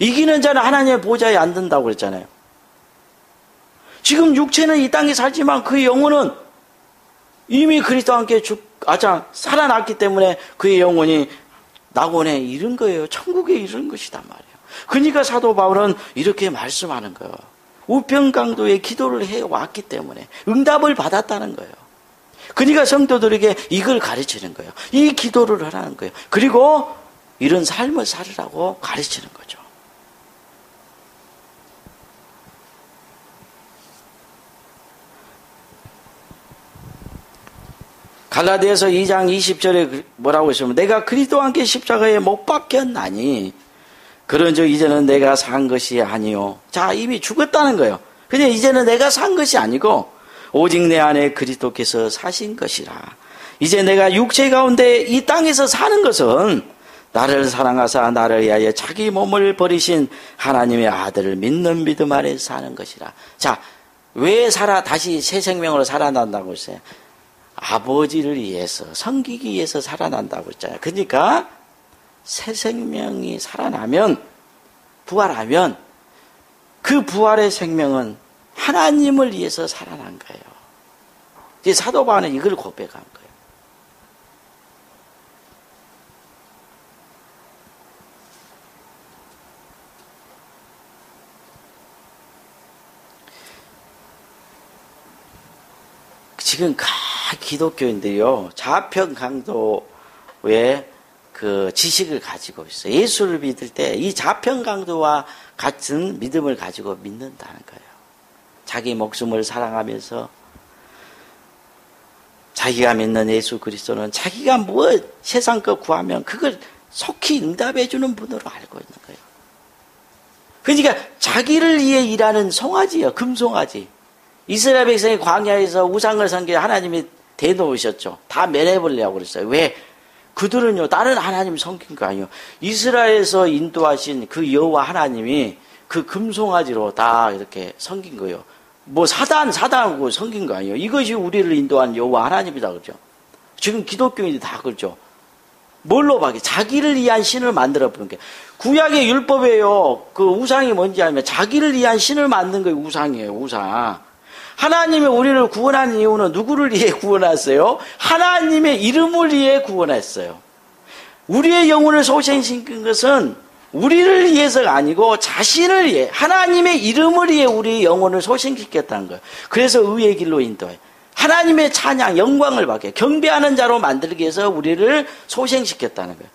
이기는 자는 하나님의 보좌에 앉는다고 그랬잖아요. 지금 육체는 이 땅에 살지만 그 영혼은 이미 그리스도와 함께 살아났기 때문에 그의 영혼이 낙원에 이른 거예요. 천국에 이른 것이단 말이에요. 그러니까 사도 바울은 이렇게 말씀하는 거예요. 우편강도에 기도를 해왔기 때문에 응답을 받았다는 거예요. 그러니까 성도들에게 이걸 가르치는 거예요. 이 기도를 하라는 거예요. 그리고 이런 삶을 살으라고 가르치는 거죠. 갈라디아서 2장 20절에 뭐라고 했으면 내가 그리스도와 함께 십자가에 못 박혔나니 그런즉 이제는 내가 산 것이 아니요. 자, 이미 죽었다는 거예요. 그냥 이제는 내가 산 것이 아니고 오직 내 안에 그리스도께서 사신 것이라. 이제 내가 육체 가운데 이 땅에서 사는 것은 나를 사랑하사 나를 위하여 자기 몸을 버리신 하나님의 아들을 믿는 믿음 아래 사는 것이라. 자, 왜 다시 새 생명으로 살아난다고 했어요? 아버지를 위해서, 섬기기 위해서 살아난다고 했잖아요. 그러니까 새 생명이 살아나면, 부활하면 그 부활의 생명은 하나님을 위해서 살아난 거예요. 이제 사도 바울은 이걸 고백한 거예요. 지금 기독교인들이요, 좌편 강도의 그 지식을 가지고 있어요. 예수를 믿을 때 이 좌편 강도와 같은 믿음을 가지고 믿는다는 거예요. 자기 목숨을 사랑하면서 자기가 믿는 예수 그리스도는 자기가 뭐 세상 것 구하면 그걸 속히 응답해 주는 분으로 알고 있는 거예요. 그러니까 자기를 위해 일하는 송아지예요. 금송아지. 이스라엘 백성이 광야에서 우상을 섬겨 하나님이 대놓으셨죠. 다 멸해버리려고 그랬어요. 왜? 그들은요, 다른 하나님 섬긴 거 아니에요. 이스라엘에서 인도하신 그 여호와 하나님이 그 금송아지로 다 이렇게 섬긴 거예요. 뭐 사단하고 섬긴 거 아니에요. 이것이 우리를 인도한 여호와 하나님이다 그러죠. 지금 기독교인들이 다 그러죠. 뭘로 박이? 자기를 위한 신을 만들어 보는 게. 구약의 율법에요, 그 우상이 뭔지 알면 자기를 위한 신을 만든 게 우상이에요, 우상. 하나님이 우리를 구원한 이유는 누구를 위해 구원했어요? 하나님의 이름을 위해 구원했어요. 우리의 영혼을 소생시킨 것은 우리를 위해서가 아니고 자신을 위해, 하나님의 이름을 위해 우리의 영혼을 소생시켰다는 거예요. 그래서 의의 길로 인도해. 하나님의 찬양, 영광을 받게, 경배하는 자로 만들기 위해서 우리를 소생시켰다는 거예요.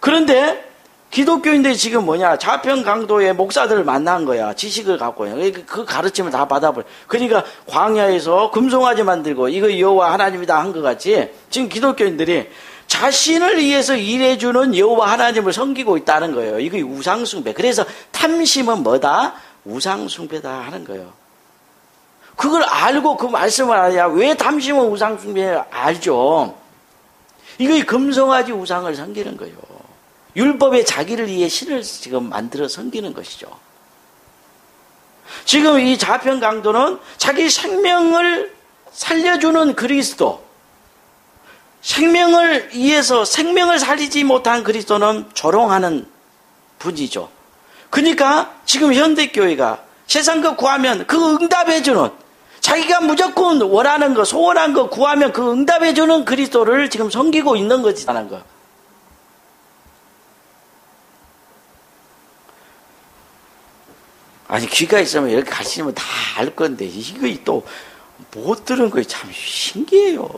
그런데 기독교인들이 지금 뭐냐, 좌편 강도의 목사들을 만난 거야. 지식을 갖고. 그 가르침을 다 받아버려. 그러니까 광야에서 금송아지 만들고 이거 여호와 하나님이다 한 것 같이 지금 기독교인들이 자신을 위해서 일해주는 여호와 하나님을 섬기고 있다는 거예요. 이거 우상숭배. 그래서 탐심은 뭐다? 우상숭배다 하는 거예요. 그걸 알고 그 말씀을 알아야 왜 탐심은 우상숭배 알죠. 이거 금송아지 우상을 섬기는 거예요. 율법에 자기를 위해 신을 지금 만들어 섬기는 것이죠. 지금 이 좌편 강도는 자기 생명을 살려주는 그리스도, 생명을 위해서 생명을 살리지 못한 그리스도는 조롱하는 분이죠. 그러니까 지금 현대교회가 세상 거 구하면 그 응답해주는, 자기가 무조건 원하는 거, 소원한 거 구하면 그 응답해주는 그리스도를 지금 섬기고 있는 것이라는 거. 아니, 귀가 있으면 이렇게 가르치면 다 알 건데, 이거 또 못 들은 거 참 신기해요.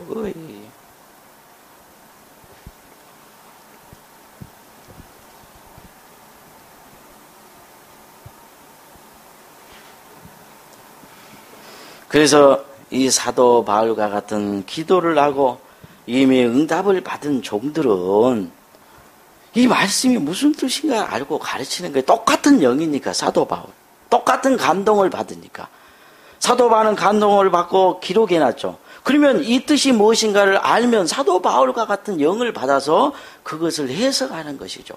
그래서 이 사도 바울과 같은 기도를 하고 이미 응답을 받은 종들은 이 말씀이 무슨 뜻인가 알고 가르치는 거예요. 똑같은 영이니까, 사도 바울. 똑같은 감동을 받으니까. 사도 바울은 감동을 받고 기록해놨죠. 그러면 이 뜻이 무엇인가를 알면 사도 바울과 같은 영을 받아서 그것을 해석하는 것이죠.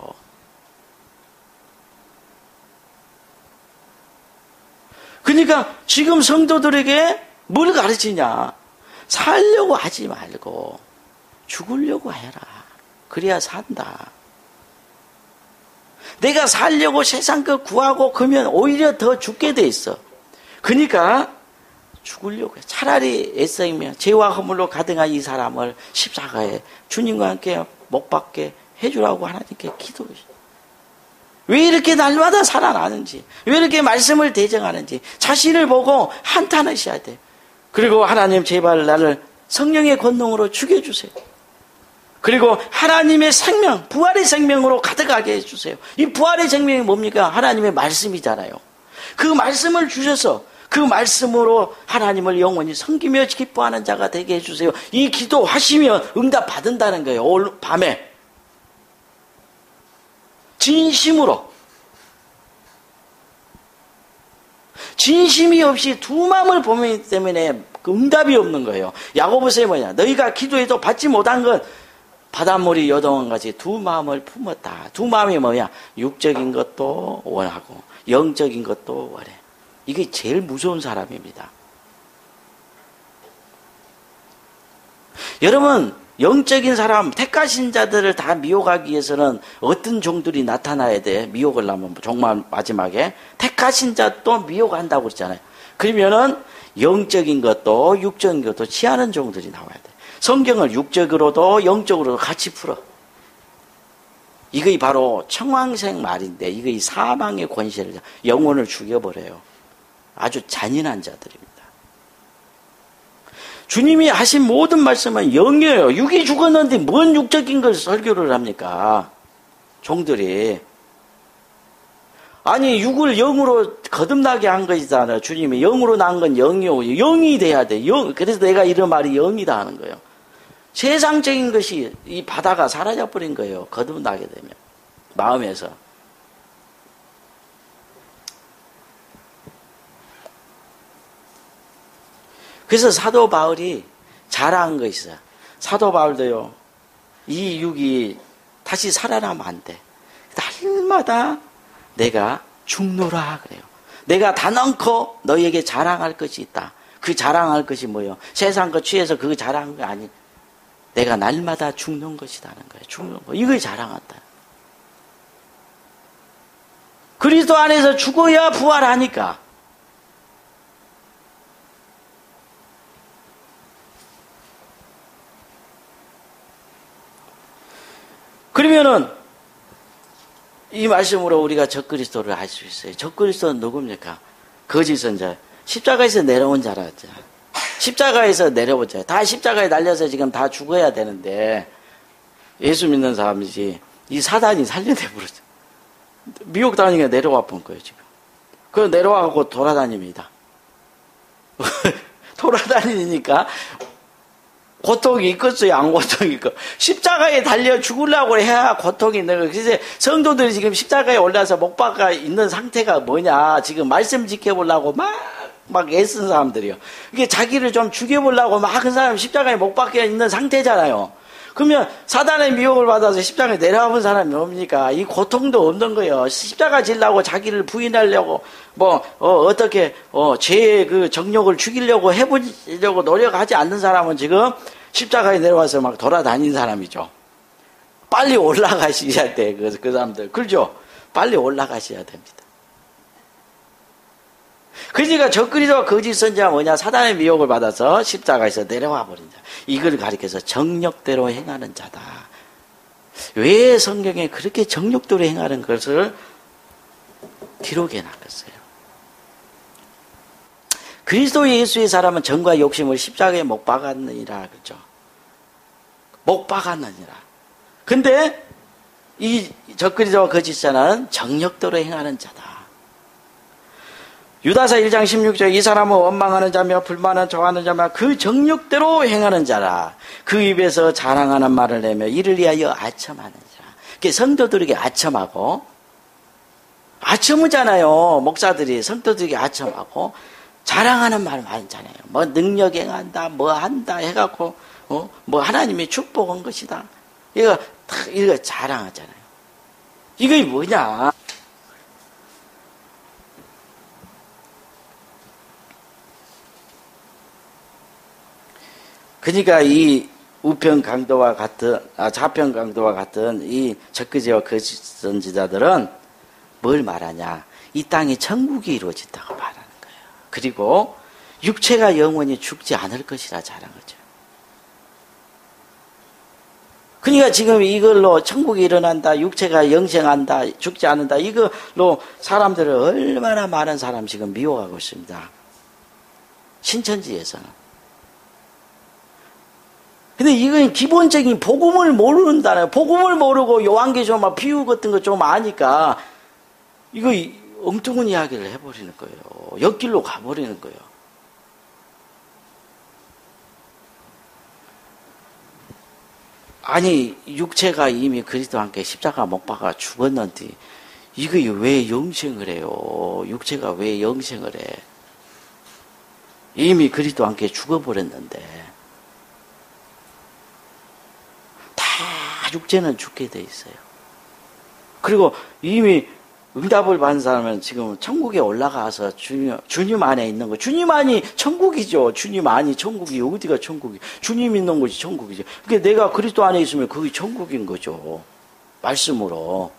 그러니까 지금 성도들에게 뭘 가르치냐? 살려고 하지 말고 죽으려고 해라. 그래야 산다. 내가 살려고 세상 거 구하고 그러면 오히려 더 죽게 돼 있어. 그러니까 죽으려고 해. 차라리 애써이며 죄와 허물로 가득한 이 사람을 십자가에 주님과 함께 못 박게 해주라고 하나님께 기도해. 왜 이렇게 날마다 살아나는지, 왜 이렇게 말씀을 대정하는지 자신을 보고 한탄하셔야 돼. 그리고 하나님 제발 나를 성령의 권능으로 죽여주세요. 그리고 하나님의 생명, 부활의 생명으로 가득하게 해주세요. 이 부활의 생명이 뭡니까? 하나님의 말씀이잖아요. 그 말씀을 주셔서 그 말씀으로 하나님을 영원히 섬기며 기뻐하는 자가 되게 해주세요. 이 기도하시면 응답 받는다는 거예요. 오늘 밤에 진심으로, 진심이 없이 두 마음을 보기 때문에 응답이 없는 거예요. 야고보서에 뭐냐, 너희가 기도해도 받지 못한 건 바닷물이 여동원같이 두 마음을 품었다. 두 마음이 뭐냐, 육적인 것도 원하고 영적인 것도 원해. 이게 제일 무서운 사람입니다. 여러분, 영적인 사람, 택하신 자들을 다 미혹하기 위해서는 어떤 종들이 나타나야 돼? 미혹을 하면 정말 마지막에 택하신 자 또 미혹한다고 그랬잖아요. 그러면은 영적인 것도 육적인 것도 취하는 종들이 나와야 돼. 성경을 육적으로도 영적으로도 같이 풀어. 이게 바로 청황생 말인데, 이게 사망의 권세를, 영혼을 죽여버려요. 아주 잔인한 자들입니다. 주님이 하신 모든 말씀은 영이에요. 육이 죽었는데 뭔 육적인 걸 설교를 합니까? 종들이. 아니, 육을 영으로 거듭나게 한 것이잖아요. 주님이 영으로 난 건 영이요. 영이 돼야 돼. 그래서 내가 이런 말이 영이다 하는 거예요. 세상적인 것이 이 바다가 사라져버린 거예요. 거듭나게 되면. 마음에서. 그래서 사도 바울이 자랑한 거 있어요. 사도 바울도요, 이 육이 다시 살아나면 안 돼. 날마다 내가 죽노라 그래요. 내가 단언코 너희에게 자랑할 것이 있다. 그 자랑할 것이 뭐예요? 세상 것 취해서 그거 자랑한 거 아니. 내가 날마다 죽는 것이라는 거예요. 죽는 거. 이걸 자랑한다. 그리스도 안에서 죽어야 부활하니까. 그러면은 이 말씀으로 우리가 적그리스도를 알 수 있어요. 적그리스도는 누굽니까? 거짓 선자. 십자가에서 내려온 자라죠. 십자가에서 내려온 자. 다 십자가에 날려서 지금 다 죽어야 되는데 예수 믿는 사람이지 이 사단이 살려내버렸죠. 미혹 당하니까 내려와 본 거예요 지금. 그 내려와갖고 돌아다닙니다. 돌아다니니까 고통이 있겠어요? 안 고통이 있고. 십자가에 달려 죽으려고 해야 고통이 있는 거예요. 그래서 성도들이 지금 십자가에 올라서 못 박아 있는 상태가 뭐냐. 지금 말씀 지켜보려고 막 애쓴 사람들이요. 이게 자기를 좀 죽여보려고 막 그 사람 십자가에 못 박혀 있는 상태잖아요. 그러면 사단의 미혹을 받아서 십자가에 내려와 본 사람이 뭡니까? 이 고통도 없는 거예요. 십자가 지려고 자기를 부인하려고 어떻게 죄의 그 정욕을 죽이려고 해보려고 노력하지 않는 사람은 지금 십자가에 내려와서 막 돌아다니는 사람이죠. 빨리 올라가셔야 돼. 그 사람들. 그렇죠? 빨리 올라가셔야 됩니다. 그러니까 적그리스도와 거짓 선지자가 뭐냐? 사단의 미혹을 받아서 십자가에서 내려와 버린 자. 이걸 가리켜서 정욕대로 행하는 자다. 왜 성경에 그렇게 정욕대로 행하는 것을 기록해 놨겠어요? 그리스도 예수의 사람은 정과 욕심을 십자가에 못 박았느니라. 그죠? 못 박았느니라. 근데 이 적그리스도와 거짓자는 정욕대로 행하는 자다. 유다서 1장 16절 이 사람은 원망하는 자며 불만은 좋아하는 자며 그 정욕대로 행하는 자라. 그 입에서 자랑하는 말을 내며 이를 위하여 아첨하는 자라. 그게 성도들에게 아첨하고 아첨이잖아요. 목사들이 성도들에게 아첨하고 자랑하는 말 많잖아요. 뭐 능력 행한다 뭐 한다 해갖고 뭐 하나님이 축복한 것이다. 이거 자랑하잖아요. 이게 뭐냐. 그러니까 이 우편 강도와 같은, 좌편 강도와 같은 이 적그리스도와 거짓 선지자들은 뭘 말하냐? 이 땅에 천국이 이루어진다고 말하는 거예요. 그리고 육체가 영원히 죽지 않을 것이라 잘한 거죠. 그러니까 지금 이걸로 천국이 일어난다, 육체가 영생한다, 죽지 않는다, 이걸로 사람들을 얼마나 많은 사람 지금 미워하고 있습니다. 신천지에서는. 근데 이건 기본적인 복음을 모른다는, 복음을 모르고 요한계시록 막 비유 같은 거 좀 아니까 이거 엉뚱한 이야기를 해버리는 거예요. 옆길로 가버리는 거예요. 아니, 육체가 이미 그리스도와 함께 십자가 못 박아 죽었는데 이거 왜 영생을 해요? 육체가 왜 영생을 해? 이미 그리스도와 함께 죽어버렸는데 다 육체는 죽게 돼 있어요. 그리고 이미 응답을 받은 사람은 지금 천국에 올라가서 주님 안에 있는 거. 주님 안이 천국이죠. 주님 안이 천국이 어디가 천국이? 주님 있는 곳이 천국이죠. 그러니까 내가 그리스도 안에 있으면 그게 천국인 거죠. 말씀으로.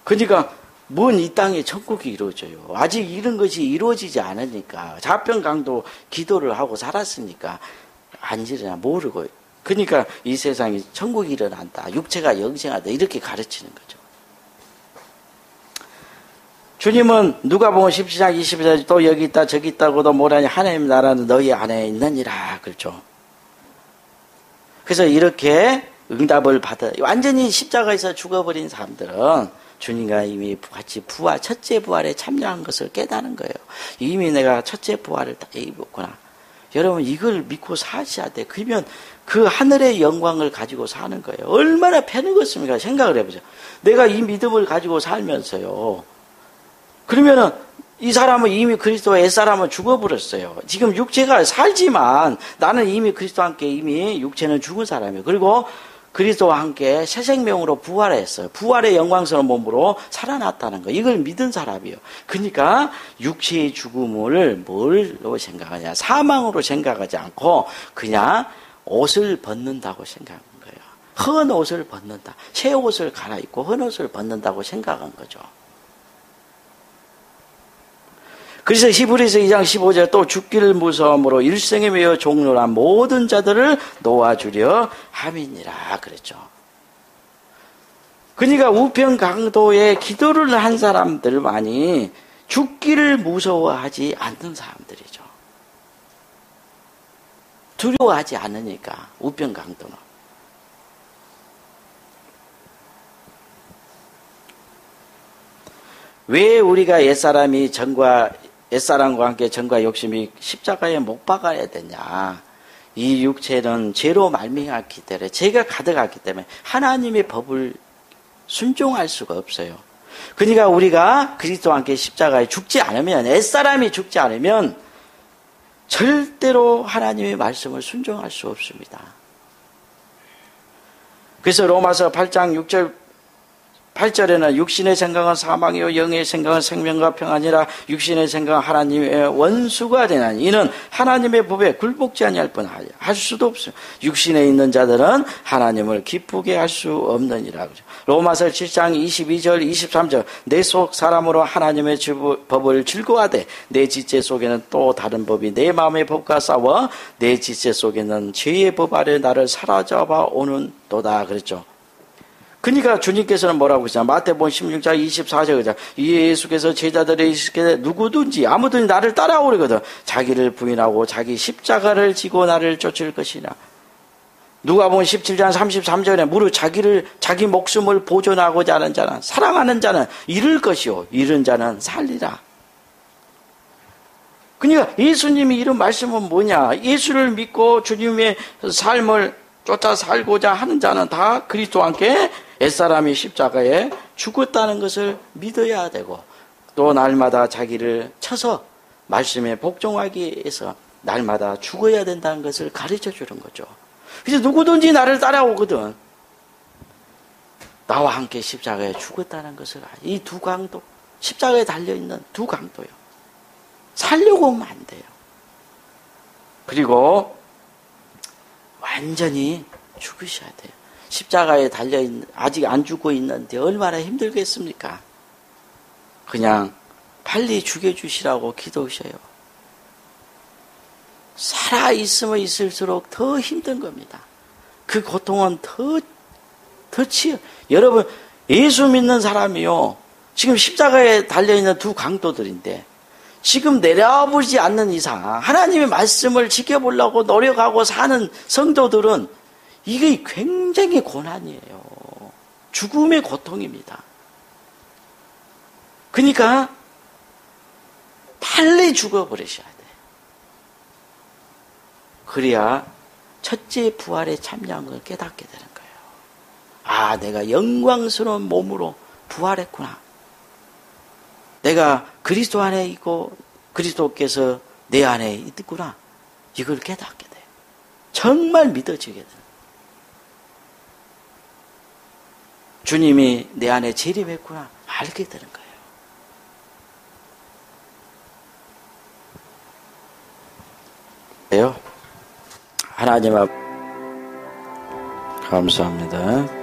그러니까 뭔 이 땅에 천국이 이루어져요. 아직 이런 것이 이루어지지 않으니까 자평강도 기도를 하고 살았으니까 안 일어나 모르고. 그러니까 이 세상에 천국이 일어난다. 육체가 영생하다. 이렇게 가르치는 거죠. 주님은 누가복음 17장 22절 또 여기 있다 저기 있다고도 뭐라니 하나님 나라는 너희 안에 있느니라 그렇죠. 그래서 이렇게 응답을 받아 완전히 십자가에서 죽어버린 사람들은 주님과 이미 같이 첫째 부활에 참여한 것을 깨닫는 거예요. 이미 내가 첫째 부활을 다 입었구나. 여러분 이걸 믿고 사셔야 돼. 그러면 그 하늘의 영광을 가지고 사는 거예요. 얼마나 패는것입니까? 생각을 해보죠. 내가 이 믿음을 가지고 살면서요. 그러면은 이 사람은 이미 그리스도와 옛사람은 죽어버렸어요. 지금 육체가 살지만 나는 이미 그리스도와 함께 이미 육체는 죽은 사람이에요. 그리고 그리스도와 함께 새 생명으로 부활했어요. 부활의 영광스러운 몸으로 살아났다는 거. 이걸 믿은 사람이에요. 그러니까 육체의 죽음을 뭘로 생각하냐. 사망으로 생각하지 않고 그냥 옷을 벗는다고 생각한 거예요. 헌 옷을 벗는다. 새 옷을 갈아입고 헌 옷을 벗는다고 생각한 거죠. 그래서 히브리서 2장 15절 또 죽기를 무서움으로 일생에 매여 종로한 모든 자들을 놓아주려 함이니라 그랬죠. 그러니까 우편강도에 기도를 한 사람들만이 죽기를 무서워하지 않는 사람들이죠. 두려워하지 않으니까 우편강도는. 왜 우리가 옛사람과 함께 정과 욕심이 십자가에 못 박아야 되냐. 이 육체는 죄로 말미암았기 때문에 죄가 가득했기 때문에 하나님의 법을 순종할 수가 없어요. 그러니까 우리가 그리스도와 함께 십자가에 죽지 않으면 옛사람이 죽지 않으면 절대로 하나님의 말씀을 순종할 수 없습니다. 그래서 로마서 8장 6절 8절에는 육신의 생각은 사망이요 영의 생각은 생명과 평안이라 육신의 생각은 하나님의 원수가 되나니 이는 하나님의 법에 굴복지 아니할 뿐 할 수도 없어요. 육신에 있는 자들은 하나님을 기쁘게 할 수 없느니라. 로마서 7장 22절 23절 내 속 사람으로 하나님의 법을 즐거워하되 내 지체 속에는 또 다른 법이 내 마음의 법과 싸워 내 지체 속에는 죄의 법 아래 나를 사로잡아 오는 도다 그랬죠. 그러니까 주님께서는 뭐라고 하시냐. 마태복음 16장 24절 예수께서 제자들에게 이르시되 누구든지 아무든지 나를 따라오려거든 자기를 부인하고 자기 십자가를 지고 나를 쫓을 것이냐. 누가복음 17장 33절에 무릇 자기 목숨을 보존하고자 하는 자는 사랑하는 자는 잃을 것이요 잃은 자는 살리라. 그러니까 예수님이 이런 말씀은 뭐냐. 예수를 믿고 주님의 삶을 쫓아 살고자 하는 자는 다 그리스도와 함께 옛사람이 십자가에 죽었다는 것을 믿어야 되고 또 날마다 자기를 쳐서 말씀에 복종하기 위해서 날마다 죽어야 된다는 것을 가르쳐 주는 거죠. 그래서 누구든지 나를 따라오거든 나와 함께 십자가에 죽었다는 것을 이 두 강도 십자가에 달려있는 두 강도요. 살려고 하면 안 돼요. 그리고 완전히 죽으셔야 돼요. 십자가에 달려있는 아직 안 죽고 있는데 얼마나 힘들겠습니까? 그냥 빨리 죽여주시라고 기도하셔요. 살아있으면 있을수록 더 힘든 겁니다. 그 고통은 더 여러분, 예수 믿는 사람이요. 지금 십자가에 달려있는 두 강도들인데, 지금 내려보지 않는 이상, 하나님의 말씀을 지켜보려고 노력하고 사는 성도들은 이게 굉장히 고난이에요. 죽음의 고통입니다. 그러니까, 빨리 죽어버리셔야 돼요. 그래야 첫째 부활에 참여한 걸 깨닫게 되는 거예요. 아, 내가 영광스러운 몸으로 부활했구나. 내가 그리스도 안에 있고 그리스도께서 내 안에 있구나. 이걸 깨닫게 돼요. 정말 믿어지게 돼요. 주님이 내 안에 재림했구나. 알게 되는 거예요. 하나님 앞 감사합니다.